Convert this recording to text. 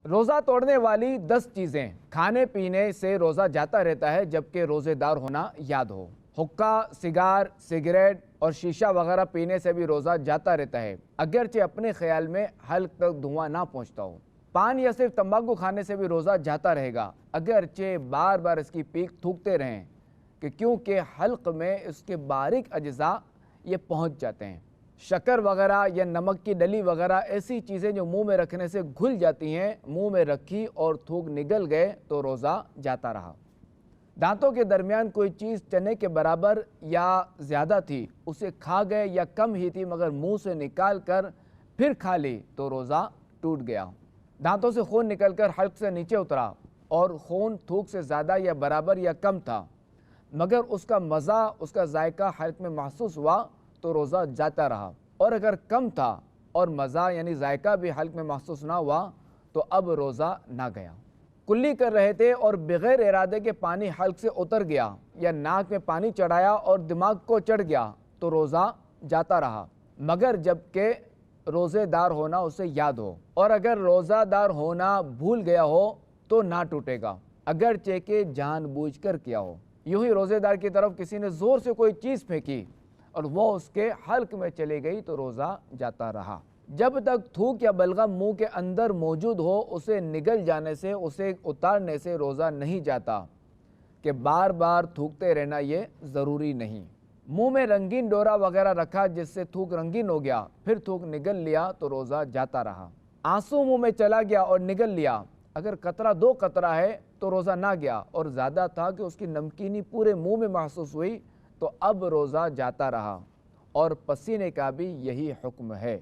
روزہ توڑنے والی 10 چیزیں۔ کھانے پینے سے روزہ جاتا رہتا ہے جبکہ روزے دار ہونا یاد ہو۔ حقہ، سگار، سگریٹ اور شیشہ وغیرہ پینے سے بھی روزہ جاتا رہتا ہے اگرچہ اپنے خیال میں حلق تک دھواں نہ پہنچتا ہو۔ پان یا صرف تمباکو کھانے سے بھی روزہ جاتا رہے گا اگرچہ بار بار اس کی پیک تھوکتے رہیں کیونکہ حلق میں اس کے باریک اجزاء یہ پہنچ جاتے ہیں۔ شکر وغیرہ یا نمک کی ڈلی وغیرہ ایسی چیزیں جو منہ میں رکھنے سے گھل جاتی ہیں، منہ میں رکھی اور تھوک نگل گئے تو روزہ جاتا رہا۔ دانتوں کے درمیان کوئی چیز چنے کے برابر یا زیادہ تھی، اسے کھا گئے یا کم ہی تھی مگر منہ سے نکال کر پھر کھا لی تو روزہ ٹوٹ گیا۔ دانتوں سے خون نکل کر حلق سے نیچے اترا اور خون تھوک سے زیادہ یا برابر یا کم تھا مگر اس کا مزہ، اس کا ذائقہ حلق میں محسوس ہوا تو روزہ جاتا رہا، اور اگر کم تھا اور مزہ یعنی ذائقہ بھی حلق میں محسوس نہ ہوا تو اب روزہ نہ گیا۔ کلی کر رہے تھے اور بغیر ارادے کے پانی حلق سے اتر گیا یا ناک میں پانی چڑھایا اور دماغ کو چڑھ گیا تو روزہ جاتا رہا مگر جب کہ روزے دار ہونا اسے یاد ہو، اور اگر روزہ دار ہونا بھول گیا ہو تو نہ ٹوٹے گا اگرچہ کہ جان بوجھ کر کیا ہو۔ یوں ہی روزے دار کی طرف کسی نے زور سے کوئی چیز پھینکی اور وہ اس کے حلق میں چلی گئی تو روزہ جاتا رہا۔ جب تک تھوک یا بلغم منہ کے اندر موجود ہو اسے نگل جانے سے، اسے اتارنے سے روزہ نہیں جاتا کہ بار بار تھوکتے رہنا یہ ضروری نہیں۔ منہ میں رنگین ڈورا وغیرہ رکھا جس سے تھوک رنگین ہو گیا، پھر تھوک نگل لیا تو روزہ جاتا رہا۔ آنسو منہ میں چلا گیا اور نگل لیا، اگر قطرہ 2 قطرہ ہے تو روزہ نہ گیا اور زیادہ تھا کہ اس کی نمکینی پورے منہ میں محسوس ہوئی تو اب روزہ جاتا رہا، اور پسینے کا بھی یہی حکم ہے۔